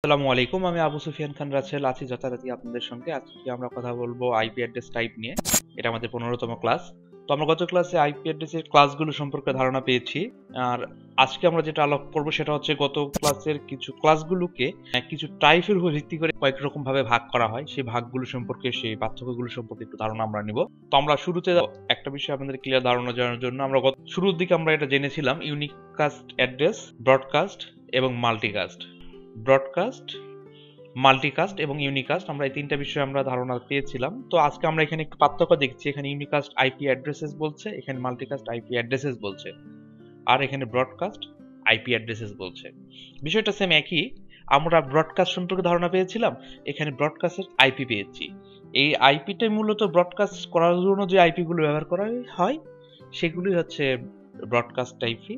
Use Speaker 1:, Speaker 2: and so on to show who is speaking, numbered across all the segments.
Speaker 1: আসসালামু আলাইকুম। আমি আবু সুফিয়ান খান রাসেল আছি যথারীতি আপনাদের সঙ্গে। আজকে আমরা কথা বলবো আইপি অ্যাড্রেস টাইপ নিয়ে। এটা আমাদের 15তম ক্লাস। তো আমরা গত ক্লাসে আইপি অ্যাড্রেসের ক্লাসগুলো সম্পর্কে ধারণা পেয়েছি। আর আজকে আমরা যেটা আলোক করবো সেটা হচ্ছে গত ক্লাসের কিছু ক্লাসগুলোকে কিছু টাইপের উপর ভিত্তি করে কয়েক রকম ভাবে ভাগ করা হয়। সেই ভাগগুলো সম্পর্কে, সেই পার্থক্যগুলো সম্পর্কে একটু ধারণা আমরা নিব। তো আমরা শুরুতে একটা বিষয় আপনাদের ক্লিয়ার ধারণা জানার জন্য আমরা শুরুর দিকে আমরা এটা জেনেছিলাম ইউনিকাস্ট অ্যাড্রেস, ব্রডকাস্ট এবং মাল্টিকাস্ট। ব্রডকাস্ট, মাল্টিকাস্ট এবং ইউনিকাস্ট, আমরা এই তিনটা বিষয়ে আমরা ধারণা পেয়েছিলাম। তো আজকে আমরা এখানে একটু পার্থক্য দেখছি। এখানে ইউনিকাস্ট আইপি অ্যাড্রেসেস বলছে, এখানে মাল্টিকাস্ট আইপি অ্যাড্রেসেস বলছে, আর এখানে ব্রডকাস্ট আইপি অ্যাড্রেসেস বলছে। বিষয়টা সেম একই। আমরা ব্রডকাস্ট সম্পর্কে ধারণা পেয়েছিলাম, এখানে ব্রডকাস্টের আইপি পেয়েছি। এই আইপিটাই মূলত ব্রডকাস্ট করার জন্য যে আইপি গুলো ব্যবহার করা হয় সেগুলি হচ্ছে ব্রডকাস্ট আইপি।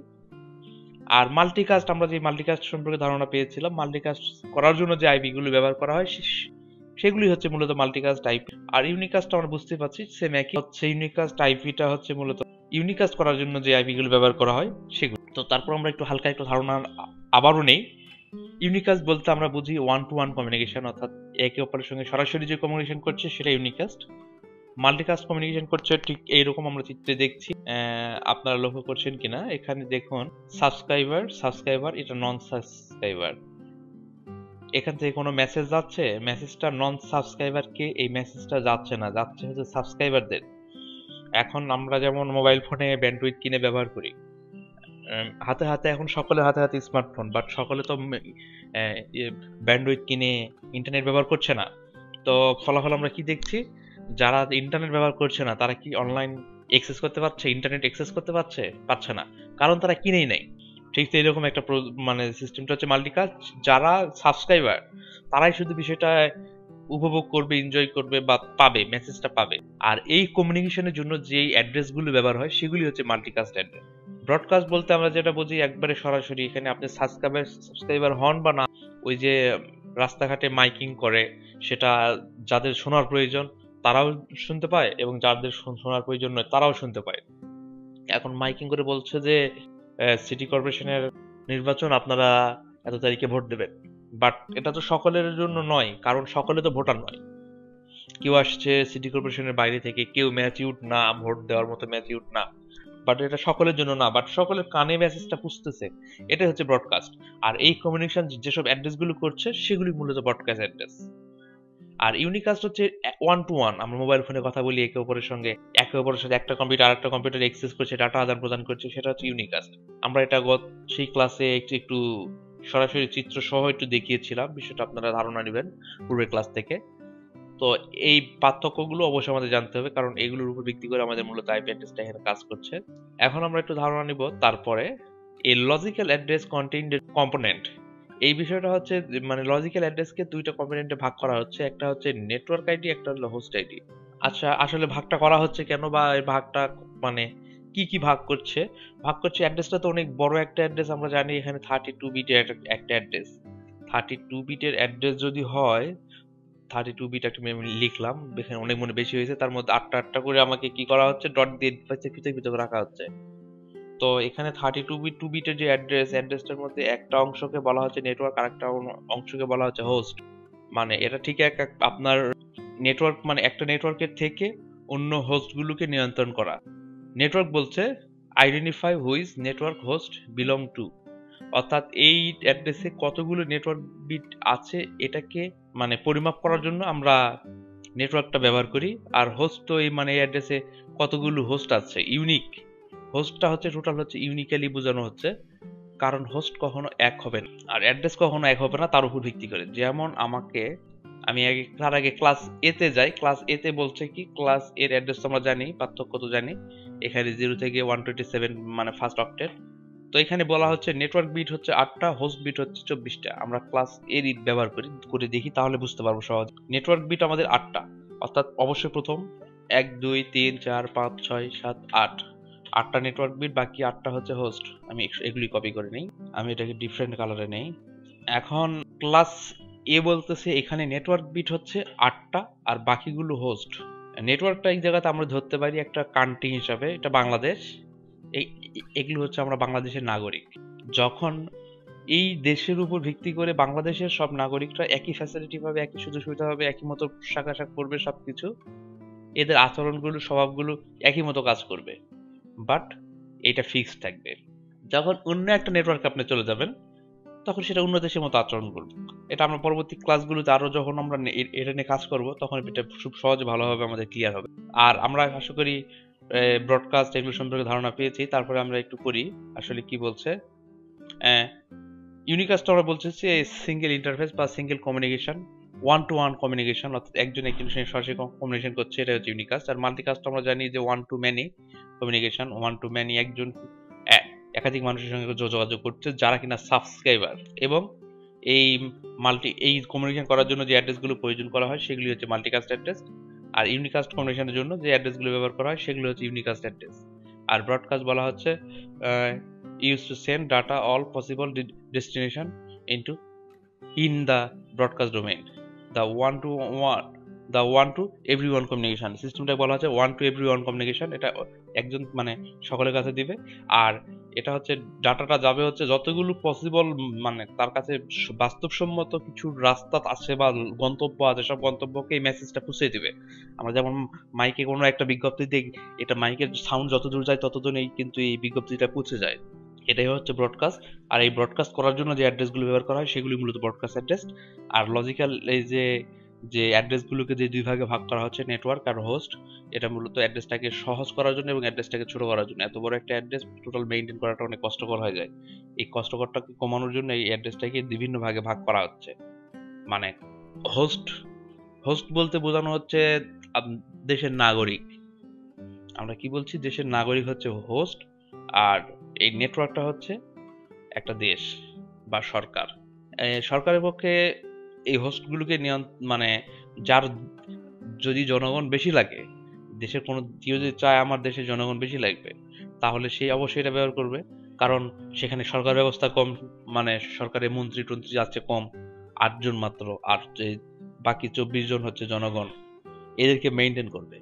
Speaker 1: আর মাল্টিকাস্ট, আমরা যে মাল্টিকাস্ট সম্পর্কে ধারণা পেয়েছিলাম, মাল্টিকাস্ট করার জন্য যে আইপি গুলো ব্যবহার করা হয় সেগুলি হচ্ছে মূলত মাল্টিকাস্ট আইপি। আর ইউনিকাস্ট আমরা বুঝতে পারছি সেম একই হচ্ছে। ইউনিকাস্ট আইপিটা হচ্ছে মূলত ইউনিকাস্ট করার জন্য যে আইপি গুলো ব্যবহার করা হয় সেগুলো। তো তারপর আমরা একটু হালকা একটু ধারণা আবারও নেই। ইউনিকাস্ট বলতে আমরা বুঝি ওয়ান টু ওয়ান কমিউনিকেশন, অর্থাৎ একে অপরের সঙ্গে সরাসরি যে কমিউনিকেশন করছে সেটা ইউনিকাস্ট। মাল্টিকাস্ট কমিউনিকেশন করছে ঠিক এইরকম আমরা চিত্রে দেখছি। আপনারা লক্ষ্য করছেন কিনা, এখানে দেখুন সাবস্ক্রাইবার, এটা নন সাবস্ক্রাইবার। এখান থেকে কোনো মেসেজ যাচ্ছে, মেসেজটা নন সাবস্ক্রাইবারকে এই মেসেজটা যাচ্ছে না, যাচ্ছে হচ্ছে সাবস্ক্রাইবারদের। এখন আমরা যেমন মোবাইল ফোনে ব্যান্ডউইথ কিনে ব্যবহার করি, হাতে হাতে এখন সকলের হাতে হাতে স্মার্টফোন, বাট সকলে তো ব্যান্ডউইথ কিনে ইন্টারনেট ব্যবহার করছে না। তো ফলাফল আমরা কি দেখছি, যারা ইন্টারনেট ব্যবহার করছে না তারা কি অনলাইন অ্যাক্সেস করতে পারছে, ইন্টারনেট অ্যাক্সেস করতে পারছে না, কারণ তারা কিনেই নাই। ঠিক এরকম একটা মানে সিস্টেমটা হচ্ছে মাল্টিকাস্ট। যারা সাবস্ক্রাইবার তারাই শুধু বিষয়টা উপভোগ করবে, এনজয় করবে বা পাবে, মেসেজটা পাবে। আর এই কমিউনিকেশনের জন্য যে অ্যাড্রেসগুলো ব্যবহার হয় সেগুলি হচ্ছে মাল্টিকাস্ট অ্যাড্রেস। ব্রডকাস্ট বলতে আমরা যেটা বুঝি একবারে সরাসরি, এখানে আপনি সাবস্ক্রাইবার হন বা না, ওই যে রাস্তাঘাটে মাইকিং করে, সেটা যাদের শোনার প্রয়োজন তারাও শুনতে পায় এবং যাদের শোনার প্রয়োজন নয় তারাও শুনতে পায়। এখন মাইকিং করে বলছে যে সিটি কর্পোরেশনের নির্বাচন, আপনারা এত তারিখে ভোট দেবেন। বাট এটা তো সকলের জন্য নয়, কারণ সকলে তো ভোটার নয়। কেউ আসছে সিটি কর্পোরেশনের বাইরে থেকে, কেউ ম্যাচিউড না, ভোট দেওয়ার মতো ম্যাচিউড না। বাট এটা সকলের জন্য না, বাট সকলের কানে মেসেজটা পুষতেছে, এটাই হচ্ছে ব্রডকাস্ট। আর এই কমিউনিকেশন যেসব অ্যাড্রেস গুলো করছে সেগুলি মূলত ব্রডকাস্ট অ্যাড্রেস। আর ইউনিকাস্ট হচ্ছে ওয়ান টু ওয়ান, আমরা মোবাইল ফোনে কথা বলি একে অপরের সঙ্গে, একে অপরের সাথে একটা কম্পিউটার আরেকটা কম্পিউটার অ্যাক্সেস করছে, ডাটা আদান প্রদান করছে, সেটা হচ্ছে ইউনিকাস্ট। আমরা এটা সেই ক্লাসে একটু সরাসরি চিত্র সহ একটু দেখিয়েছিলাম, বিষয়টা আপনারা ধারণা নেবেন পূর্বের ক্লাস থেকে। তো এই পার্থক্যগুলো অবশ্যই আমাদের জানতে হবে, কারণ এগুলোর উপর ভিত্তি করে আমাদের মূলত আইপি অ্যাড্রেসটা এখানে কাজ করছে। এখন আমরা একটু ধারণা নিব তারপরে এই লজিক্যাল অ্যাড্রেস কন্টেইনড কম্পোনেন্ট। এই বিষয়টা হচ্ছে মানে লজিক্যাল অ্যাড্রেসকে দুইটা কম্পোনেন্টে ভাগ করা হচ্ছে, একটা হচ্ছে নেটওয়ার্ক আইডি, একটা হলো হোস্ট আইডি। আচ্ছা, আসলে ভাগটা করা হচ্ছে কেন, বা এই ভাগটা মানে কি কি ভাগ করছে? অ্যাড্রেসটা তো অনেক বড় একটা অ্যাড্রেস, আমরা জানি এখানে 32 বিটের একটা অ্যাড্রেস। 32 বিটের অ্যাড্রেস যদি হয়, 32 বিট একটা মেমরি লিখলাম, এখানে অনেক মনে বেশি হয়েছে, তার মধ্যে আটটা আটটা করে আমাকে কি করা হচ্ছে, ডট দিয়ে পৃথক পৃথক রাখা হচ্ছে। তো এখানে 32 বিটের যে অ্যাড্রেসটার মধ্যে একটা অংশকে বলা হচ্ছে নেটওয়ার্ক, আর একটা অংশকে বলা হচ্ছে হোস্ট। মানে এটা ঠিক আপনার নেটওয়ার্ক, মানে একটা নেটওয়ার্কের থেকে অন্য হোস্টগুলোকে নিয়ন্ত্রণ করা। নেটওয়ার্ক বলছে identify which network host belong to, অর্থাৎ এই অ্যাড্রেসে কতগুলো নেটওয়ার্ক বিট আছে এটাকে মানে পরিমাপ করার জন্য আমরা নেটওয়ার্কটা ব্যবহার করি। আর হোস্ট তো এই মানে এই অ্যাড্রেসে কতগুলো হোস্ট আছে, ইউনিক হোস্টটা হচ্ছে টোটাল হচ্ছে ইউনিক্যালি বোঝানো হচ্ছে, কারণ হোস্ট কখনো এক হবে না আর অ্যাড্রেস কখনো এক হবে না তার উপর ভিত্তি করে। যেমন আমি তার আগে ক্লাস এ তে যাই, ক্লাস এ তে বলছে কি, ক্লাস এর অ্যাড্রেস তো আমরা জানি, পার্থক্য তো জানি, এখানে 0 থেকে 127 মানে ফার্স্ট অক্টেট। তো এখানে বলা হচ্ছে নেটওয়ার্ক বিট হচ্ছে 8টা, হোস্ট বিট হচ্ছে 24টা। আমরা ক্লাস এর ব্যবহার করে দেখি, তাহলে বুঝতে পারবো সহজ। নেটওয়ার্ক বিট আমাদের 8টা, অর্থাৎ অবশ্যই প্রথম 1 2 3 4 5 6 7 8, 8টা নেটওয়ার্ক বিট, বাকি 8টা হচ্ছে হোস্ট। আমি এগুলি কপি করে নেই, আমি এটাকে ডিফারেন্ট কালারে নেই। এখন ক্লাস এ বলতেছে এখানে নেটওয়ার্ক বিট হচ্ছে 8টা আর বাকিগুলো হোস্ট। নেটওয়ার্কটা এক জায়গাতে আমরা ধরতে পারি একটা কান্ট্রি হিসাবে, এটা বাংলাদেশ। এগুলো হচ্ছে আমরা বাংলাদেশের নাগরিক। যখন এই দেশের উপর ভিত্তি করে বাংলাদেশের সব নাগরিকরা একই ফ্যাসিলিটি পাবে, একই সুযোগ সুবিধা পাবে, একই মতো পোশাক আশাক পরবে, সবকিছু এদের আচরণগুলো স্বভাবগুলো একই মতো কাজ করবে, বাট এটা ফিক্সড থাকবে। যখন অন্য একটা নেটওয়ার্কে আপনি চলে যাবেন তখন সেটা অন্য দেশের মতো আচরণ করবে। এটা আমরা পরবর্তী ক্লাসগুলোতে আরো যখন আমরা এটা নিয়ে কাজ করব তখন এটা খুব সহজে ভালোভাবে আমাদের ক্লিয়ার হবে। আর আমরা আশা করি ব্রডকাস্ট এগুলো সম্পর্কে ধারণা পেয়েছি। তারপরে আমরা একটু করি আসলে কি বলছে। ইউনিকাস্ট আমরা বলছি যে সিঙ্গেল ইন্টারফেস বা single communication, one to one communication, অর্থাৎ একজন একজনের সঙ্গে সরাসরি কমিউনিকেশন করছে, এটা হচ্ছে ইউনিকাস্ট। আর মাল্টিকাস্ট আমরা জানি যে one to many communication, one to many একজন একাধিক মানুষের সঙ্গে যোগাযোগ করছে যারা কিনা সাবস্ক্রাইবার, এবং এই কমিউনিকেশন করার জন্য যে অ্যাড্রেসগুলো প্রয়োজন করা হয় সেগুলি হচ্ছে মাল্টিকাস্ট অ্যাড্রেস। আর ইউনিকাস্ট কমিউনিকেশনের জন্য যে অ্যাড্রেসগুলো ব্যবহার করা হয় সেগুলো হচ্ছে ইউনিকাস্ট অ্যাড্রেস। আর ব্রডকাস্ট বলা হচ্ছে used to send data all possible destination into in the broadcast domain, the one to everyone communication সিস্টেমটা বলা হচ্ছে one to everyone communication। এটা একজন মানে সকলের কাছে দিবে, আর এটা হচ্ছে ডাটাটা যাবে হচ্ছে যতগুলো পসিবল মানে তার কাছে বাস্তবসম্মত কিছু রাস্তা আছে বা গন্তব্য আছে, সব গন্তব্যকে এই মেসেজটা পৌঁছে দিবে। আমরা যেমন মাইকে কোনো একটা বিজ্ঞপ্তি দিই, এটা মাইকের সাউন্ড যত দূর যায় ততদূরেই কিন্তু এই বিজ্ঞপ্তিটা পৌঁছে যায়। এটাই হচ্ছে ব্রডকাস্ট। আর এই ব্রডকাস্ট করার জন্য যে অ্যাড্রেসগুলো ব্যবহার করা হয় সেগুলি মূলত ব্রডকাস্ট অ্যাড্রেস। আর লজিক্যাল এই যে অ্যাড্রেসগুলোকে যে দুই ভাগে ভাগ করা হচ্ছে, নেটওয়ার্ক আর হোস্ট, এটা মূলত অ্যাড্রেসটাকে সহজ করার জন্য এবং অ্যাড্রেসটাকে ছোট করার জন্য। এত বড় একটা অ্যাড্রেস টোটাল মেইনটেইন করাটা অনেক কষ্টকর হয়ে যায়। এই কষ্টকরটাকে কমানোর জন্য এই অ্যাড্রেসটাকে বিভিন্ন ভাগে ভাগ করা হচ্ছে। মানে হোস্ট হোস্ট বলতে বোঝানো হচ্ছে দেশের নাগরিক। আমরা কি বলছি, দেশের নাগরিক হচ্ছে হোস্ট, আর এই নেটওয়ার্কটা হচ্ছে একটা দেশ বা সরকার। সরকারের পক্ষে এই হোস্টগুলোকে মানে যার যদি জনগণ বেশি লাগে, দেশের কোনো কেউ যদি চায় আমার দেশের জনগণ বেশি লাগবে, তাহলে সে অবশ্যই এটা ব্যবহার করবে, কারণ সেখানে সরকার ব্যবস্থা কম, মানে সরকারের মন্ত্রী টন্ত্রী যাচ্ছে কম, 8 জন মাত্র, আর বাকি 24 জন হচ্ছে জনগণ, এদেরকে মেনটেন করবে।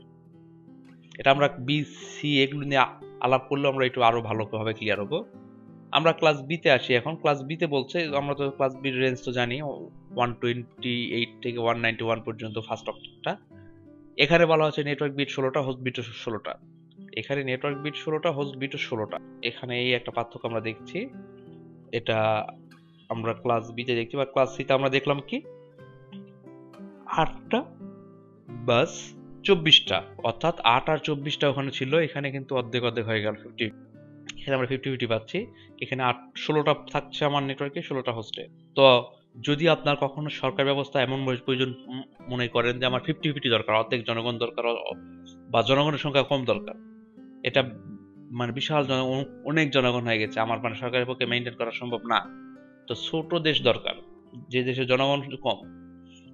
Speaker 1: এটা আমরা বিসি এগুলো নিয়ে আলাপ করলে আমরা একটু আরো ভালোভাবে ক্লিয়ার হবো। আমরা ক্লাস বিতে আসি এখন। ক্লাস বিতে বলছে, আমরা তো ক্লাস বির রেঞ্জ তো জানি 128 থেকে 191 পর্যন্ত ফার্স্ট অক্টেটটা। এখানে বলা হচ্ছে নেটওয়ার্ক বিট 16টা, হোস্ট বিট 16টা। এখানে নেটওয়ার্ক বিট 16টা, হোস্ট বিট 16টা। এখানে এই একটা পার্থক্য আমরা দেখছি, এটা আমরা ক্লাস বিতে দেখছি। বা ক্লাস সিতে আমরা দেখলাম কি 8টা বাস 24টা, অর্থাৎ 8 আর 24টা ওখানে ছিল, এখানে কিন্তু অর্ধেক অর্ধেক হয়ে গেল 50। এখানে আমরা 50-50 পাচ্ছি। এখানে 16টা থাকছে আমার নেটওয়ার্কে, 16টা হোস্টে। তো যদি আপনার কখনো সরকার ব্যবস্থা এমন প্রয়োজন মনে করেন যে আমার 50-50 দরকার, অর্ধেক জনগণ দরকার বা জনগণের সংখ্যা কম দরকার, এটা মানে বিশাল অনেক জনগণ হয়ে গেছে, আমার মানে সরকারের পক্ষে মেনটেন করা সম্ভব না, তো ছোট দেশ দরকার যে দেশের জনগণ কম,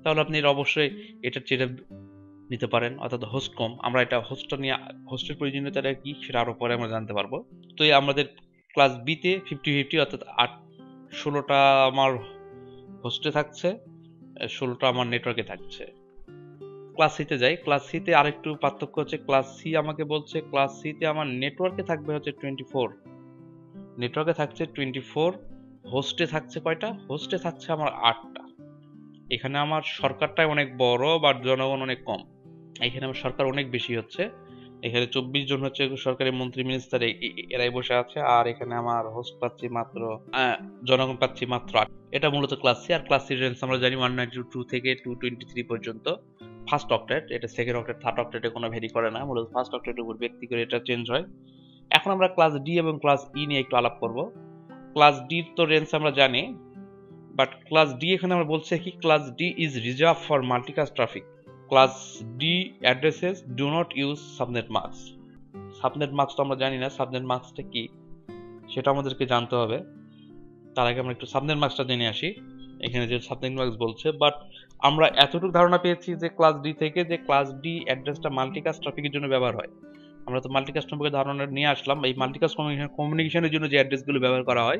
Speaker 1: তাহলে আপনি অবশ্যই এটা চেয়ে নিতে পারেন, অর্থাৎ হোস্ট কম। আমরা এটা হোস্টটা নিয়ে, হোস্টের প্রয়োজনীয়তাটা কি সেটা আরো পরে আমরা জানতে পারবো। তো এই আমাদের ক্লাস বিতে 50-50, অর্থাৎ 16টা আমার হোস্টে থাকছে, 16টা আমার নেটওয়ার্কে থাকছে। ক্লাস সিতে যাই। ক্লাস সিতে আরেকটু পার্থক্য হচ্ছে, ক্লাস সি আমাকে বলছে ক্লাস সিতে আমার নেটওয়ার্কে থাকবে হচ্ছে 24, নেটওয়ার্কে থাকছে 24, হোস্টে থাকছে কয়টা? হোস্টে থাকছে আমার 8টা। এখানে আমার সরকারটাই অনেক বড় বা জনগণ অনেক কম, এখানে আমার সরকার অনেক বেশি হচ্ছে। এখানে 24 জন হচ্ছে সরকারি মন্ত্রী মিনিস্টার, এরাই বসে আছে। আর এখানে আমার হোস্ট পাচ্ছি মাত্র, জনগণ পাচ্ছি মাত্র 8। এটা মূলত ক্লাস সি। আর ক্লাস সি রেঞ্জ আমরা জানি 192 থেকে 223 পর্যন্ত ফার্স্ট অক্টেট। এটা সেকেন্ড অক্টেট, থার্ড অক্টেটে কোনো ভ্যারি করে না, মূলত ফার্স্ট অক্টেটের উপর ভিত্তি করে এটা চেঞ্জ হয়। এখন আমরা ক্লাস ডি এবং ক্লাস ই নিয়ে একটু আলাপ করব। ক্লাস ডি তো রেঞ্জ আমরা জানি, বাট ক্লাস ডি এখানে আমরা বলছি কি, class D is reserve for multicast traffic. Class D addresses do not use subnet mask. Subnet mask তো আমরা জানি না, সাবনেট মাস্কটা কি সেটা আমাদেরকে জানতে হবে। তার আগে আমরা একটু সাবনেট মাস্কটা জেনে আসি, এখানে যে সাবনেট মাস্ক বলছে। বাট আমরা এতটুকু ধারণা পেয়েছি যে ক্লাস ডি থেকে, যে ক্লাস ডি অ্যাড্রেসটা মাল্টিকাস্ট ট্রাফিকের জন্য ব্যবহার হয়। আমরা তো মাল্টিকাস্ট সম্পর্কে ধারণা নিয়ে আসলাম, এই মাল্টিকাস্ট কমিউনিকেশনের জন্য যে অ্যাড্রেসগুলো ব্যবহার করা হয়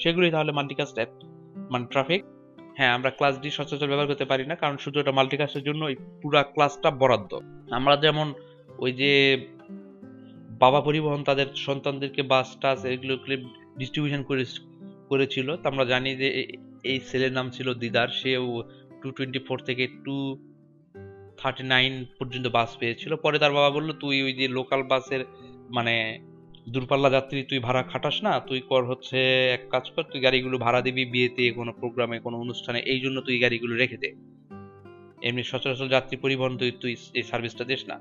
Speaker 1: সেগুলি তাহলে মাল্টিকাস্ট মানে ট্রাফিক। হ্যাঁ, আমরা ক্লাস ডি সচরাচর ব্যবহার করতে পারি না, কারণ শুধু এটা মাল্টিকাস্টের জন্য এই পুরা ক্লাসটা বরাদ্দ। আমরা যেমন ওই যে বাবা পরিবহন তাদের সন্তানদেরকে বাস টাস এগুলো ডিস্ট্রিবিউশন করেছিল। তো আমরা জানি যে এই সেলের নাম ছিল দিদার, সেও 224 থেকে 239 পর্যন্ত বাস পেয়েছিল। পরে তার বাবা বলল, তুই ওই যে লোকাল বাসের মানে দূরপাল্লা যাত্রী তুই ভাড়া খাটাস না, তুই কর হচ্ছে এক কাজ কর, তুই গাড়িগুলো ভাড়া দিবি বিয়েতে, কোনো প্রোগ্রামে, কোনো অনুষ্ঠানে, এই জন্য তুই গাড়িগুলো রেখে দে। এমনি সচরাচর যাত্রী পরিবহন তুই এই সার্ভিসটা দিস না,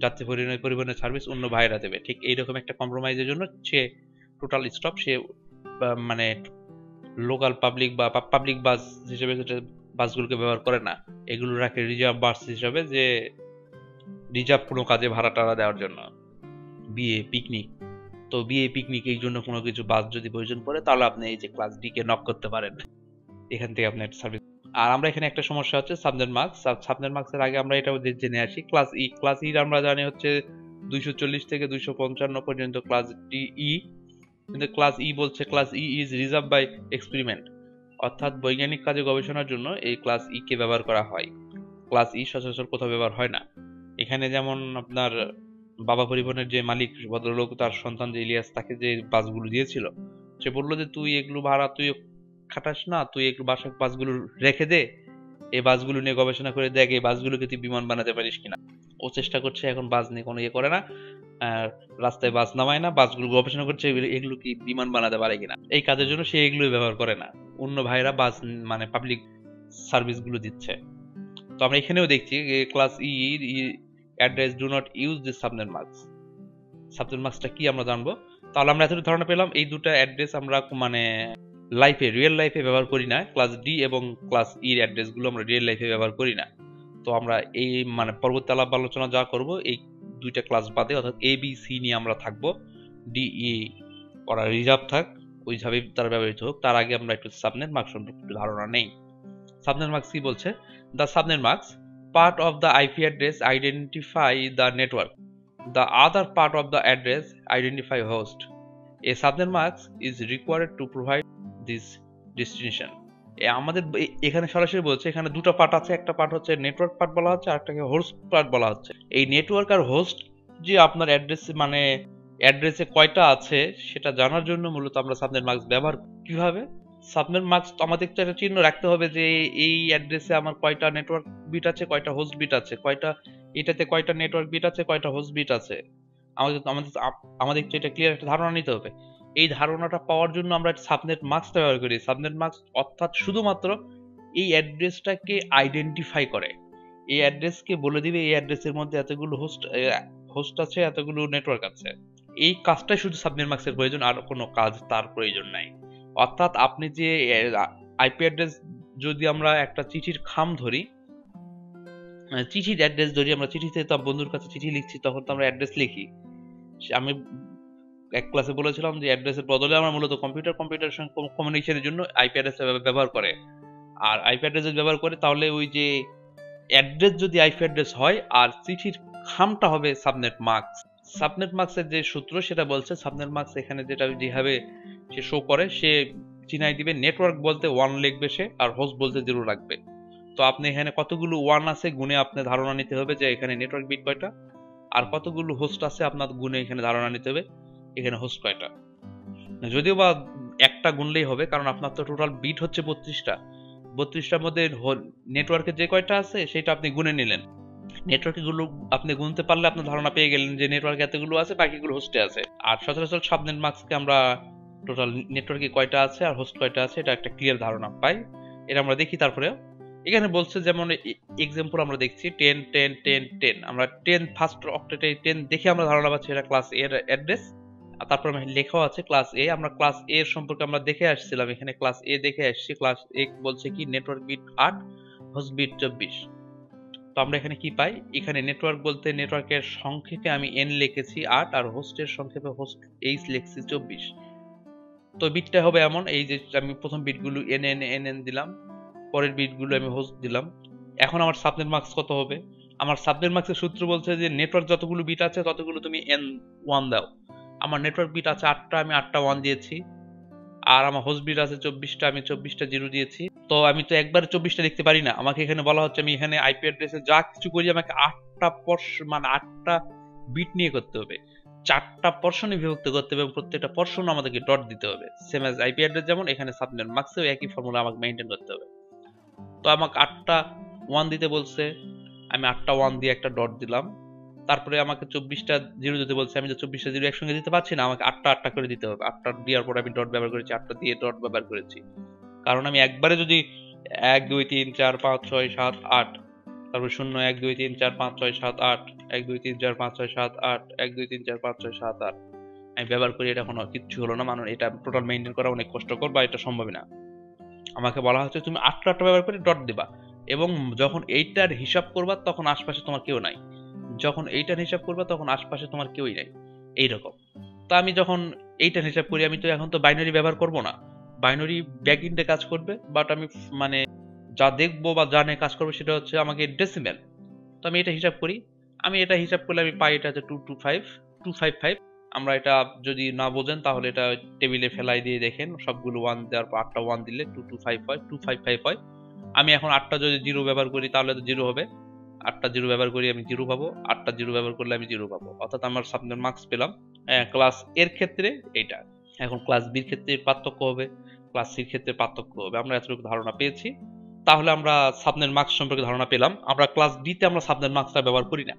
Speaker 1: যাত্রী পরিবহনের সার্ভিস অন্য ভাইয়েরা দেবে। ঠিক এইরকম একটা কম্প্রোমাইজের জন্য সে টোটাল স্টপ, সে মানে লোকাল পাবলিক বা পাবলিক বাস হিসেবে যেটা বাসগুলোকে ব্যবহার করে না, এগুলো রাখে রিজার্ভ বাস হিসাবে, যে রিজার্ভ কোনো কাজে ভাড়া টাড়া দেওয়ার জন্য, বিয়ে পিকনিক। তো বিয়ে পিকনিক এই জন্য কোনো কিছু বাস যদি প্রয়োজন পড়ে, তাহলে আপনি এই যে ক্লাস ডি কে নক করতে পারেন, এখান থেকে আপনি একটা সার্ভিস। আর আমরা এখানে একটা সমস্যা হচ্ছে সাবনেট মার্কস। সাবনেট মার্কসের আগে আমরা এটাও জেনে আসি, ক্লাস ই আমরা জানি হচ্ছে 240 থেকে 255 পর্যন্ত ক্লাস ই। কিন্তু ক্লাস ই বলছে class E is reserve by experiment, অর্থাৎ বৈজ্ঞানিক কাজে গবেষণার জন্য এই ক্লাস ই কে ব্যবহার করা হয়। ক্লাস ই সচরাচর কোথাও ব্যবহার হয় না। এখানে যেমন আপনার বাবা পরিবহনের যে মালিক ভদ্রলোক, তার সন্তান যে ইলিয়াস, তাকে যে বাসগুলো দিয়েছিল, সে বললো যে তুই এগুলো ভাড়া তুই খাটাস না, তুই এগুলো বাসগুলো রেখে দে, এই বাসগুলো নিয়ে গবেষণা করে দেখ এই বাসগুলোকে তুই বিমান বানাতে পারিস কিনা। ও চেষ্টা করছে, এখন বাস নিয়ে কোনো ইয়ে করে না, রাস্তায় বাস নামায় না, বাসগুলো গবেষণা করছে এগুলো কি বিমান বানাতে পারে কিনা। এই কাজের জন্য সে এগুলোই ব্যবহার করে না, অন্য ভাইরা বাস মানে পাবলিক সার্ভিসগুলো দিচ্ছে। তো আমরা এখানেও দেখছি class E address do not use this subnet masks. Subnet মার্কসটা কি আমরা জানবো। তাহলে আমরা এতটুকু ধারণা পেলাম এই দুটো অ্যাড্রেস আমরা মানে রিয়েল লাইফে ব্যবহার করি না। ক্লাস ডি এবং ক্লাস ই এর অ্যাড্রেসগুলো আমরা রিয়েল লাইফে ব্যবহার করি না। তো আমরা এই মানে পরবর্তী আলাপ আলোচনা যা করব, এই দুইটা ক্লাস বাদে, অর্থাৎ এ বি সি নিয়ে আমরা থাকবো। ডি ই ওরা রিজার্ভ থাক, ওইভাবেই তারা ব্যবহৃত হোক। তার আগে আমরা একটু সাবনেট মার্কস সম্পর্কে একটু ধারণা নেই। সাবনেট মার্কস কি বলছে? The subnet marks part of the IP address identify the network. The other part of the address identify host. A subnet marks is required to provide this distinction. আমাদের এখানে সরাসরি বলছে এখানে দুটো পার্ট আছে, একটা পার্ট হচ্ছে নেটওয়ার্ক পার্ট বলা হচ্ছে, আরেকটাকে হোস্ট পার্ট বলা হচ্ছে। এই নেটওয়ার্ক আর হোস্ট যে আপনার অ্যাড্রেস মানে অ্যাড্রেসে কয়টা আছে সেটা জানার জন্য মূলত আমরা সাবনেট মার্কস ব্যবহার। কিভাবে? সাবনেট মার্কস আমাদের একটা চিহ্ন রাখতে হবে যে এই অ্যাড্রেসে আমার কয়টা নেটওয়ার্ক বিট আছে, কয়টা হোস্ট বিট আছে, এটাতে কয়টা নেটওয়ার্ক বিট আছে, কয়টা হোস্ট বিট আছে। আমাদের এটা ক্লিয়ার একটা ধারণা নিতে হবে। এই ধারণাটা পাওয়ার জন্য আমরা সাবনেট মার্কসটা ব্যবহার করি। সাবনেট মার্কস অর্থাৎ শুধুমাত্র এই অ্যাড্রেসটাকে আইডেন্টিফাই করে, এই অ্যাড্রেসকে বলে দিবে এই অ্যাড্রেসের মধ্যে এতগুলো হোস্ট আছে, এতগুলো নেটওয়ার্ক আছে। এই কাজটাই শুধু সাবনেট মার্কসের প্রয়োজন, আর কোনো কাজ তার প্রয়োজন নাই। অর্থাৎ আপনি যে আইপি অ্যাড্রেস, যদি আমরা একটা চিঠির খাম ধরি, চিঠির অ্যাড্রেস ধরি, আমরা চিঠিতে তো বন্ধুর কাছে চিঠি লিখছি, তখন তো আমরা অ্যাড্রেস লিখি। আমি এক ক্লাসে বলেছিলাম যে অ্যাড্রেসের বদলে আমরা মূলত কম্পিউটার সঙ্গে কমিউনিকেশনের জন্য আইপি অ্যাড্রেস ব্যবহার করে। আর আইপি অ্যাড্রেস ব্যবহার করে, তাহলে ওই যে অ্যাড্রেস যদি আইপি অ্যাড্রেস হয় আর চিঠির খামটা হবে সাবনেট মার্কস। সাবনেট মার্কসের যে সূত্র সেটা বলছে, সাবনেট মার্কস এখানে যেটা যেভাবে সে শো করে, সে চিনাই দিবে নেটওয়ার্ক বলতে 1 লিখবে সে, আর হোস্ট বলতে 0 রাখবে। তো আপনি এখানে কতগুলো 1 আছে গুণে আপনি ধারণা নিতে হবে যে এখানে নেটওয়ার্ক বিট কয়টা, আর কতগুলো হোস্ট আছে আপনার গুণে এখানে ধারণা নিতে হবে এখানে হোস্ট কয়টা। যদিও বা একটা গুনলেই হবে, কারণ আপনার তো টোটাল বিট হচ্ছে 32টার মধ্যে নেটওয়ার্কে যে কয়টা আছে সেটা আপনি গুনে নিলেন। নেটওয়ার্কে গুলো আপনি গুনতে পারলে আপনার ধারণা পেয়ে গেলেন যে নেটওয়ার্কে এতগুলো আছে, বাকিগুলো হোস্টে আছে। আর সচরাচর সাবনেট মার্কসকে আমরা টোটাল নেটওয়ার্কে কয়টা আছে আর হোস্ট কয়টা আছে এটা একটা ক্লিয়ার ধারণা পাই। এটা আমরা দেখি। তারপরে এখানে বলছে, যেমন এক্সাম্পল আমরা দেখছি 10 10 10 10, আমরা 10 ফার্স্ট অক্টেটে 10 দেখে আমরা ধারণা পাচ্ছি এটা ক্লাস এ এর অ্যাড্রেস। আর তারপর লেখাও আছে ক্লাস এ। আমরা ক্লাস এ এর সম্পর্কে আমরা দেখে আসছিলাম, এখানে ক্লাস এ দেখে আসছি। ক্লাস এ বলছে কি নেটওয়ার্ক বিট 8, হোস্ট বিট 24। তো আমরা এখানে কি পাই? এখানে নেটওয়ার্ক বলতে নেটওয়ার্কের সংক্ষেপে আমি এন লিখেছি 8, আর হোস্টের সংক্ষেপে হোস্ট এইচ লিখছি 24। তো বিটটা হবে এমন, এই যে আমি প্রথম বিটগুলো এন এন এন এন দিলাম, পরের বিটগুলো আমি হোস্ট দিলাম। এখন আমার সাবনেট মার্কস কত হবে? আমার সাবনেট মার্কসের সূত্র বলছে যে নেটওয়ার্ক যতগুলো বিট আছে ততগুলো তুমি n1 দাও। আমার নেটওয়ার্ক বিট আছে 8টা, আমি 8টা 1 দিয়েছি। আর আমার হোস্ট বিট আছে 24টা, আমি 24টা 0 দিয়েছি। তো আমি তো একবারে 24টা লিখতে পারি না, আমাকে এখানে বলা হচ্ছে আমি এখানে আইপি অ্যাড্রেসে যা কিছু করি আমাকে 8টা মানে 8টা বিট নিয়ে করতে হবে। 4টা পোরশনে বিভক্ত করতে হবে এবং প্রত্যেকটা পোরশন আমাদেরকে ডট দিতে হবে। সেম অ্যাজ আইপি অ্যাড্রেস যেমন এখানে সাবনেট মাস্কেও একই ফর্মুলা আমাকে মেইনটেইন করতে হবে। তো আমাকে 8টা 1 দিতে বলছে, আমি 8টা 1 দিয়ে একটা ডট দিলাম। তারপরে আমাকে 24টা 0 দিতে বলছে, আমি তো 24টা 0 একসঙ্গে দিতে পারছি না, আমাকে 8টা 8টা করে দিতে হবে। 8টা দেওয়ার পর আমি ডট ব্যবহার করেছি, 8টা দিয়ে ডট ব্যবহার করেছি। কারণ আমি একবারে যদি 1 2 3 4 5 6 7 8 তারপর 0 1 2 3 4 5 6 7 8 1 2 3 4 5 6 7 8 1 2 3 4 5 6 7 8 আমি ব্যবহার করি, এটা কোনো কিচ্ছু হলো না। মানে এটা টোটাল মেইনটেইন করা অনেক কষ্টকর বা এটা সম্ভবই না। আমাকে বলা হচ্ছে তুমি 8টা 8টা ব্যবহার করে ডট দিবা এবং যখন এইটার হিসাব করবা তখন আশপাশে তোমার কেউ নাই, যখন এইটার হিসাব করবা তখন আশপাশে তোমার কেউই নাই, এইরকম। তো আমি যখন এইটার হিসাব করি, আমি তো এখন তো বাইনারি ব্যবহার করব না, বাইনারি ব্যাক এন্ডে কাজ করবে, বাট আমি মানে যা দেখবো বা যা নিয়ে কাজ করবো সেটা হচ্ছে আমাকে ডেসিমেল। তো আমি এটা হিসাব করি, আমি এটা হিসাব করলে আমি পাই এটা হচ্ছে 255। আমরা এটা যদি না বোঝেন তাহলে এটা টেবিলে ফেলাই দিয়ে দেখেন, সবগুলো 1 দেওয়ার পর 8টা 1 দিলে 225 হয়, 255 হয়। আমি এখন 8টা যদি 0 ব্যবহার করি তাহলে তো 0 হবে, 8টা 0 ব্যবহার করি আমি 0 পাবো, 8টা 0 ব্যবহার করলে আমি 0 পাবো, অর্থাৎ আমার সাবনেট মার্কস পেলাম। ক্লাস এর ক্ষেত্রে এটা। এখন ক্লাস বির ক্ষেত্রে পার্থক্য হবে, ক্লাস সির ক্ষেত্রে পার্থক্য হবে। আমরা এতটুকু ধারণা পেয়েছি, তাহলে আমরা সাবনেট মার্কস সম্পর্কে ধারণা পেলাম। আমরা ক্লাস ডি তে আমরা সাবনেট মার্কসটা ব্যবহার করি না,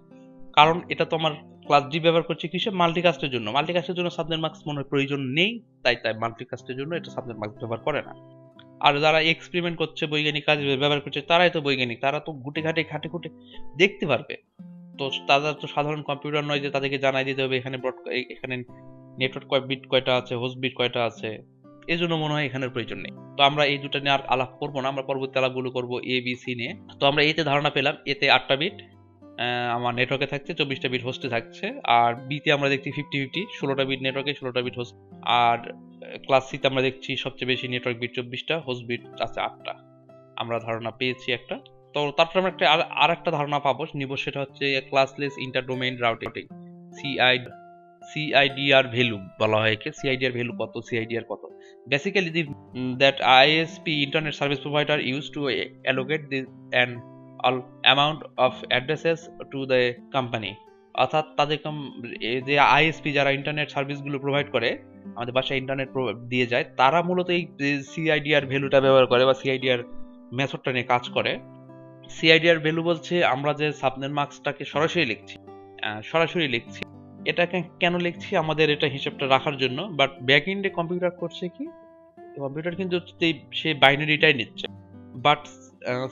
Speaker 1: কারণ এটা তো আমার ক্লাস ডি ব্যবহার করছি কিসে, মাল্টিকাস্টের জন্য। মাল্টিকাস্টের জন্য সাবনেট মার্কস মনে হয় প্রয়োজন নেই, তাই মাল্টিকাস্টের জন্য এটা সাবনেট মার্কস ব্যবহার করে না। আর যারা এক্সপেরিমেন্ট করছে, বৈজ্ঞানিক কাজ ব্যবহার করছে, তারাই তো বৈজ্ঞানিক, তারা তো ঘুটে ঘাটে খুঁটে দেখতে পারবে। তো তারা তো সাধারণ কম্পিউটার নয় যে তাদেরকে জানাই দিতে হবে এখানে এখানে নেটওয়ার্ক বিট কয়টা আছে, হোস্ট বিট কয়টা আছে, এই জন্য মনে হয় এখানের প্রয়োজন নেই। তো আমরা এই দুটা নিয়ে আর আলাপ করবো না, আমরা পরবর্তী আলাপগুলো করবো এ বি সি নিয়ে। তো আমরা এতে ধারণা পেলাম, এতে 8টা বিট আমার নেটওয়ার্কে থাকছে, 24টা বিট হোস্টে থাকছে। আর বিতে আমরা দেখছি 50-50, 16টা বিট নেটওয়ার্কে, 16টা বিট হোস্ট। আর ক্লাস সিতে আমরা দেখছি সবচেয়ে বেশি নেটওয়ার্ক বিট 24টা, হোস্ট বিট আছে 8টা। আমরা ধারণা পেয়েছি একটা। তো তারপর আমরা একটা আর একটা ধারণা পাবো নিব, সেটা হচ্ছে classless inter domain routing, CIDR value বলা হয় একে। সিআইডিআর ভ্যালু কত, সিআইডিআর কত, basically that ISP internet service provider use to allocate an all amount of addresses to the company। অর্থাৎ তাদের যে আইএসপি যারা ইন্টারনেট সার্ভিসগুলো প্রোভাইড করে, আমাদের বাসায় ইন্টারনেট দিয়ে যায়, তারা মূলত এই সিআইডিআর ভ্যালুটা ব্যবহার করে বা সিআইডিআর মেথডটা নিয়ে কাজ করে। সিআইডিআর ভ্যালু বলছে আমরা যে সাবনেট মার্কসটাকে সরাসরি লিখছি, এটাকে কেন লিখছি, আমাদের এটা হিসাবটা রাখার জন্য। বাট ব্যাক এন্ডে কম্পিউটার করছে কি, কম্পিউটার কিন্তু সেই বাইনারিটাই নিচ্ছে। বাট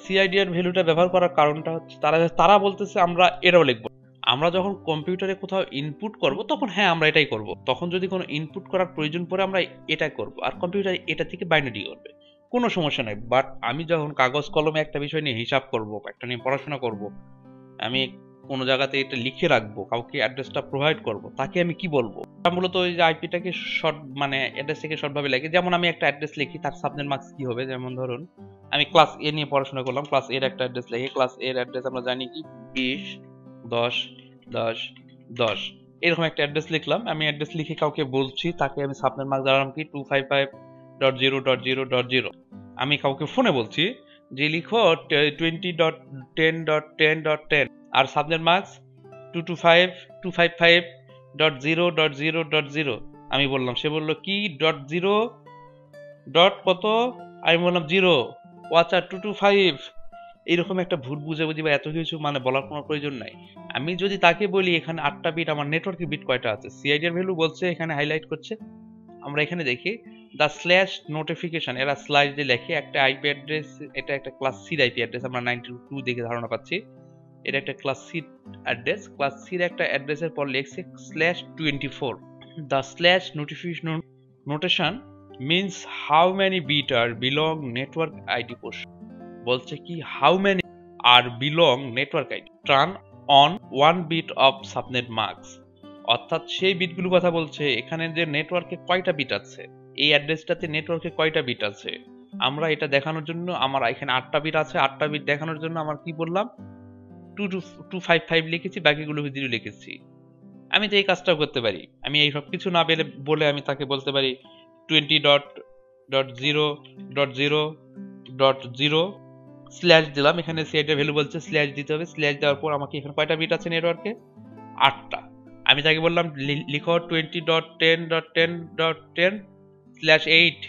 Speaker 1: সিআইডিআর ভ্যালুটা ব্যবহার করার কারণটা হচ্ছে তারা বলতেছে আমরা এটাও লিখবো। আমরা যখন কম্পিউটারে কোথাও ইনপুট করব তখন হ্যাঁ আমরা এটাই করব, তখন যদি কোনো ইনপুট করার প্রয়োজন পড়ে আমরা এটাই করব, আর কম্পিউটার এটা থেকে বাইনারি করবে, কোনো সমস্যা নাই। বাট আমি যখন কাগজ কলমে একটা বিষয় নিয়ে হিসাব করব, একটা নিয়ে পড়াশোনা করব, আমি কোনো জায়গাতে এটা লিখে রাখবো, কাউকে অ্যাড্রেসটা প্রোভাইড করব, তাকে আমি কি বলবো? মূলত ওই যে আইপিটাকে শর্ট মানে অ্যাড্রেস থেকে শর্ট ভাবে লেখে। যেমন আমি একটা অ্যাড্রেস লিখি, তার সাবনেট মার্কস কি হবে, যেমন ধরুন আমি ক্লাস এ নিয়ে পড়াশোনা করলাম, ক্লাস এর একটা অ্যাড্রেস লিখি, ক্লাস এর অ্যাড্রেস আমরা জানি কি 20 10 10 10, এরকম একটা অ্যাড্রেস লিখলাম। আমি অ্যাড্রেস লিখে কাউকে বলছি, তাকে আমি সাবনেট মার্কস জানালাম কি 255.0.0.0। আমি কাউকে ফোনে বলছি যে লিখো 20.10.10.10 আর সাবনেট মার্কস 255.0.0.0 আমি বললাম, সে বললো কি .0 ডট কত, আমি বললাম 0, আচ্ছা 225। এইরকম একটা ভুল বুঝাবুঝি বা এত কিছু মানে বলার কোনো প্রয়োজন নাই। আমি যদি তাকে বলি এখানে 8টা বিট, আমার নেটওয়ার্কে বিট কয়টা আছে, সিআইডিআর ভ্যালু বলছে এখানে হাইলাইট করছে। আমরা এখানে দেখি দ্য স্ল্যাশ নোটিফিকেশন, এরা স্ল্যাশ দিয়ে লেখে একটা আইপি অ্যাড্রেস, এটা একটা ক্লাস সির আইপি অ্যাড্রেস, আমরা 92 দেখে ধারণা পাচ্ছি এটা একটা ক্লাস সি অ্যাড্রেস। ক্লাস সির একটা অ্যাড্রেসের পর লেখছে /24। The slash notification notation means how many bit are belong network ID portion, বলছে কি how many are belong network ID turn on 1 bit of subnet marks, অর্থাৎ সেই বিটগুলোর কথা বলছে এখানে যে নেটওয়ার্কে কয়টা বিট আছে, এই অ্যাড্রেসটাতে নেটওয়ার্কে কয়টা বিট আছে। আমরা এটা দেখানোর জন্য আমার এখানে 8টা বিট আছে, 8টা বিট দেখানোর জন্য আমার কি বললাম 2255 লিখেছি, বাকিগুলো 0 লিখেছি। আমি তো এই কাজটাও করতে পারি, আমি এই সব কিছু না বলে আমি তাকে বলতে পারি 20.0.0.0 স্ল্যাশ দিলাম, এখানে সিআইডিআর ভ্যালু বলছে স্ল্যাশ দিতে হবে, স্ল্যাশ দেওয়ার পর আমাকে এখানে কয়টা বিট আছে নেটওয়ার্কে 8টা। আমি তাকে বললাম লিখো 20.10.10.10/8।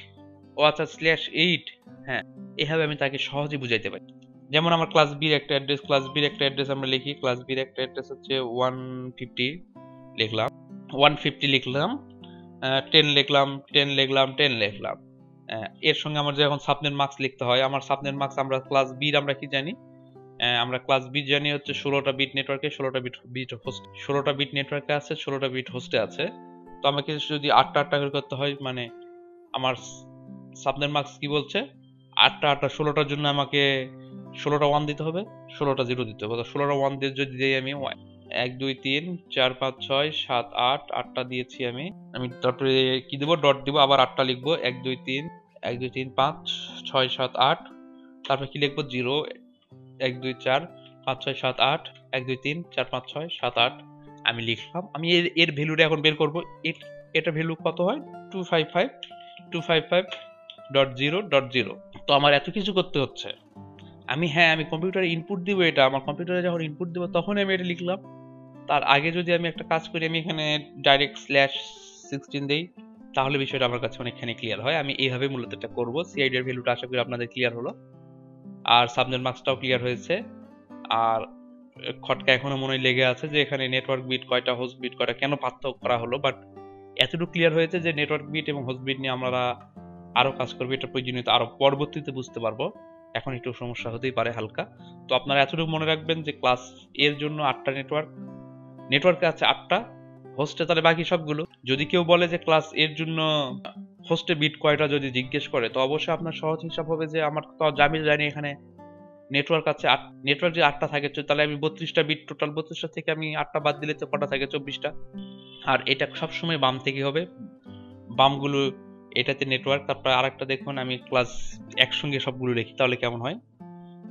Speaker 1: ও আচ্ছা /8। হ্যাঁ, এভাবে আমি তাকে সহজে বুঝাইতে পারি। যেমন আমার ক্লাস বির একটা অ্যাড্রেস, আমরা লিখি ক্লাস বির একটা অ্যাড্রেস হচ্ছে 150 লিখলাম, 150 লিখলাম, 10 লিখলাম, 10 লিখলাম, 10 লিখলাম। এর সঙ্গে আমার যে এখন সাবনেট মার্কস লিখতে হয়, আমার সাবনেট মার্কস আমরা ক্লাস বির আমরা কি জানি, আমরা ক্লাস বি জানি হচ্ছে 16টা বিট নেটওয়ার্কে, 16টা বিট হোস্ট, 16টা বিট নেটওয়ার্কে আছে, 16টা বিট হোস্টে আছে। তো আমাকে যদি 8টা 8টা করে করতে হয়, মানে আমার সাবনেট মার্কস কি বলছে, 8টা 8টা 16টার জন্য আমাকে 16টা 1 দিতে হবে, 16টা 0 দিতে হবে। 16টা 1 দিয়ে যদি দিই আমি 1 2 3 4 5 6 7 8, 8টা দিয়েছি আমি তারপরে কি দেবো, ডট দিব, আবার 8টা লিখবো, 1 2 3 1 2 3 5 6 7 8, তারপরে কি লিখবো, 0 1 2 4 5 6 7 8 1 2 3 4 5 6 7 8 আমি লিখলাম। আমি এর ভ্যালুটা এখন বের করব। এটা ভ্যালু কত হয়, 255.255.0.0। তো আমার এত কিছু করতে হচ্ছে। আমি কম্পিউটারে ইনপুট দিব, এটা আমার কম্পিউটারে যখন ইনপুট দিব তখন আমি এটা লিখলাম। তার আগে যদি আমি একটা কাজ করি, আমি এখানে ডাইরেক্ট /16 দেই, তাহলে বিষয়টা আমার কাছে অনেকখানি ক্লিয়ার হয়। আমি এইভাবে মূলত এটা করবো। সিআইডি এর ভ্যালুটা আশা করি আপনাদের ক্লিয়ার হলো, আর সাবনেট মার্কসটাও ক্লিয়ার হয়েছে। আর খটকা এখনো মনে লেগে আছে যে এখানে নেটওয়ার্ক বিট কয়টা, হোস্ট বিট কয়টা, কেন পার্থক্য করা হলো। বাট এতটুকু ক্লিয়ার হয়েছে যে নেটওয়ার্ক বিট এবং হোস্ট বিট নিয়ে আমরা আরো কাজ করবো, এটা প্রয়োজনীয়তা আরো পরবর্তীতে বুঝতে পারবো। এখন একটু সমস্যা হতেই পারে হালকা। তো আপনারা এতটুকু মনে রাখবেন যে ক্লাস এর জন্য 8টা নেটওয়ার্কে আছে 8টা, হোস্টে তাহলে বাকি সবগুলো। যদি কেউ বলে যে ক্লাস এর জন্য হোস্টে বিট কয়টা যদি জিজ্ঞেস করে, তো অবশ্যই আপনার সহজ হিসাব হবে যে আমার তো আমি জানি এখানে নেটওয়ার্ক আছে নেটওয়ার্ক যে 8টা থাকে, তাহলে আমি 32টা বিট, টোটাল 32টা থেকে আমি 8টা বাদ দিলে তো কটা থাকে, 24টা। আর এটা সবসময় বাম থেকে হবে, বামগুলো এটাতে নেটওয়ার্ক। তারপর আরেকটা দেখুন, আমি ক্লাস একসঙ্গে সবগুলো লিখি তাহলে কেমন হয়।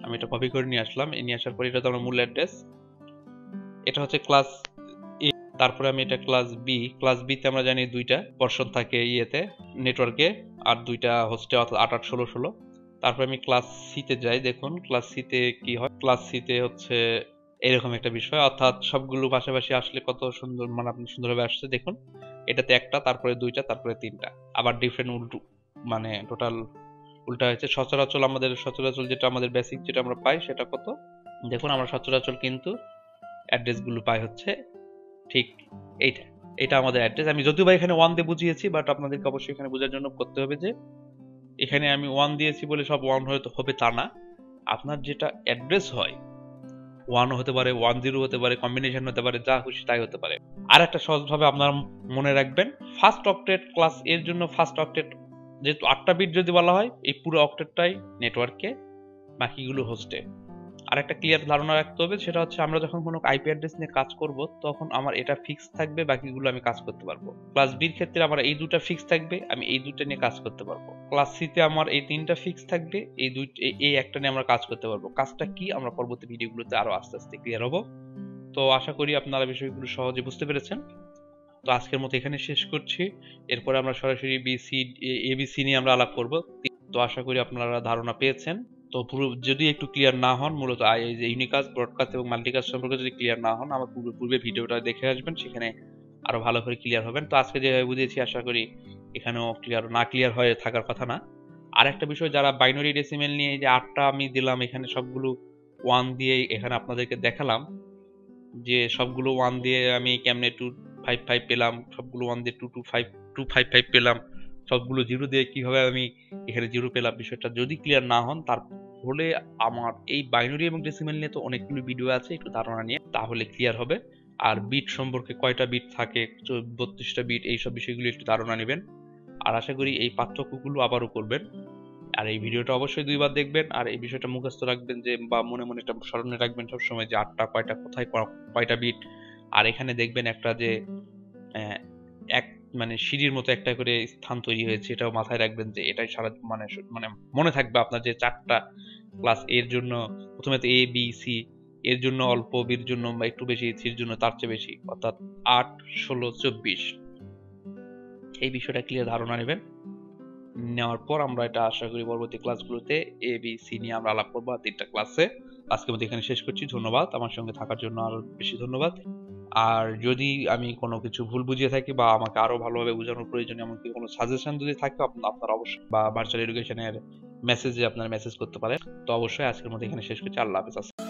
Speaker 1: আমি এটা কপি করে নিয়ে আসলাম, নিয়ে আসার পর এটা তো আমার মূল অ্যাড্রেস, এটা হচ্ছে ক্লাস এ। তারপরে আমি এটা ক্লাস বি তে আমরা জানি 2টা পোরশন থাকে ইয়েতে নেটওয়ার্কে, আর 2টা হোস্টে, অর্থাৎ 8 8 16 16। তারপরে আমি ক্লাস সি তে যাই, দেখুন ক্লাস সি তে কি হয়, ক্লাস সি তে হচ্ছে এরকম একটা বিষয়, অর্থাৎ সবগুলো পাশাপাশি আসলে কত সুন্দর, মানে আপনি সুন্দরভাবে আসছে দেখুন। এটাতে একটা, তারপরে 2টা, তারপরে 3টা, আবার ডিফারেন্ট মানে টোটাল উল্টা হয়েছে। সচরাচর যেটা আমাদের বেসিক যেটা আমরা পাই সেটা কত দেখুন, আমরা সচরাচর কিন্তু অ্যাড্রেস গুলো পাই হচ্ছে ঠিক এইটা, এটা আমাদের অ্যাড্রেস। আমি যদিও বা এখানে 1 দিয়ে বুঝিয়েছি, বাট আপনাদেরকে অবশ্যই এখানে বোঝার জন্য করতে হবে যে এখানে আমি 1 দিয়েছি বলে সব 1 হবে তা না। আপনার যেটা অ্যাড্রেস হয় 1 হতে পারে, 10 হতে পারে, কম্বিনেশন হতে পারে, যা খুশি তাই হতে পারে। আর একটা সহজভাবে আপনারা মনে রাখবেন, ফার্স্ট অক্টেট ক্লাস এর জন্য ফার্স্ট অক্টেট যেহেতু 8টা বিট যদি বলা হয়, এই পুরো অক্টেটটাই নেটওয়ার্কে, বাকিগুলো হোস্টে। আর একটা ক্লিয়ার ধারণা রাখতে হবে, সেটা হচ্ছে আমরা যখন কোনো আইপি অ্যাড্রেস নিয়ে কাজ করব তখন আমার এটা ফিক্স থাকবে, বাকিগুলো আমি কাজ করতে পারবো। ক্লাস বির ক্ষেত্রে আমার এই 2টা ফিক্স থাকবে, আমি এই 2টা নিয়ে কাজ করতে পারবো। ক্লাস সি তে আমার এই 3টা ফিক্স থাকবে, এই একটা নিয়ে আমরা কাজ করতে পারবো। কাজটা কি আমরা পরবর্তী ভিডিওগুলোতে আরো আস্তে আস্তে ক্লিয়ার হবো। তো আশা করি আপনারা বিষয়গুলো সহজে বুঝতে পেরেছেন। তো আজকের মতো এখানে শেষ করছি। এরপরে আমরা সরাসরি এবিসি নিয়ে আমরা আলাপ করব। তো আশা করি আপনারা ধারণা পেয়েছেন। তো পুরো যদি একটু ক্লিয়ার না হন, মূলত এই যে ইউনিকাস্ট, ব্রডকাস্ট এবং মাল্টিকাস্ট সম্পর্কে যদি ক্লিয়ার না হন, আমার পূর্বে ভিডিওটা দেখে আসবেন, সেখানে আরো ভালো করে ক্লিয়ার হবেন। তো আজকে যেভাবে বুঝিয়েছি আশা করি এখানেও ক্লিয়ার হয়ে থাকার কথা না। আর একটা বিষয়, যারা বাইনারি ডেসিমেল নিয়ে যে 8টা আমি দিলাম, এখানে সবগুলো 1 দিয়ে এখানে আপনাদেরকে দেখালাম যে সবগুলো 1 দিয়ে আমি কেমনে 255 পেলাম, সবগুলো 1 দিয়ে 255 পেলাম, সবগুলো 0 দিয়ে কিভাবে আমি এখানে 0 পেলাম। বিষয়টা যদি ক্লিয়ার না হন, তাহলে আমার এই বাইনারি এবং ডেসিমেল নিয়ে তো অনেকগুলো ভিডিও আছে, একটু ধারণা নিয়ে তাহলে ক্লিয়ার হবে। আর বিট সম্পর্কে কয়টা বিট থাকে, 32টা বিট, এইসব বিষয়গুলো একটু ধারণা নেবেন। আর আশা করি এই পার্থক্যগুলো আবারও করবেন। আর এই ভিডিওটা অবশ্যই 2বার দেখবেন, আর এই বিষয়টা মুখস্থ রাখবেন যে, বা মনে মনে এটা স্মরণে রাখবেন সবসময় যে 8টা কয়টা, কোথায় কয়টা বিট। আর এখানে দেখবেন একটা যে এক মানে সিঁড়ির মতো একটা করে স্থান তৈরি হয়েছে, এটাও মাথায় রাখবেন যে এটাই সারা মানে মনে থাকবে আপনার যে 4টা ক্লাস এর জন্য প্রথমে তো এ বি সি, এর জন্য অল্প, বির জন্য একটু বেশি, সির জন্য তার চেয়ে বেশি, অর্থাৎ 8 16 24। এই বিষয়টা ক্লিয়ার ধারণা নেবেন। নেওয়ার পর আমরা এটা আশা করি পরবর্তী ক্লাসগুলোতে এ বি সি নিয়ে আমরা আলাপ করবো 3টা ক্লাসে। আজকের মধ্যে এখানে শেষ করছি। ধন্যবাদ আমার সঙ্গে থাকার জন্য, আরো বেশি ধন্যবাদ। আর যদি আমি কোনো কিছু ভুল বুঝিয়ে থাকি বা আমাকে আরো ভালোভাবে বোঝানোর প্রয়োজন, এমনকি কোনো সাজেশন যদি থাকে আপনারা অবশ্যই বা ভার্চুয়াল এডুকেশনের মেসেজে আপনারা মেসেজ করতে পারেন। তো অবশ্যই আজকের মতো এখানে শেষ করছি। আল্লাহ হাফেজ।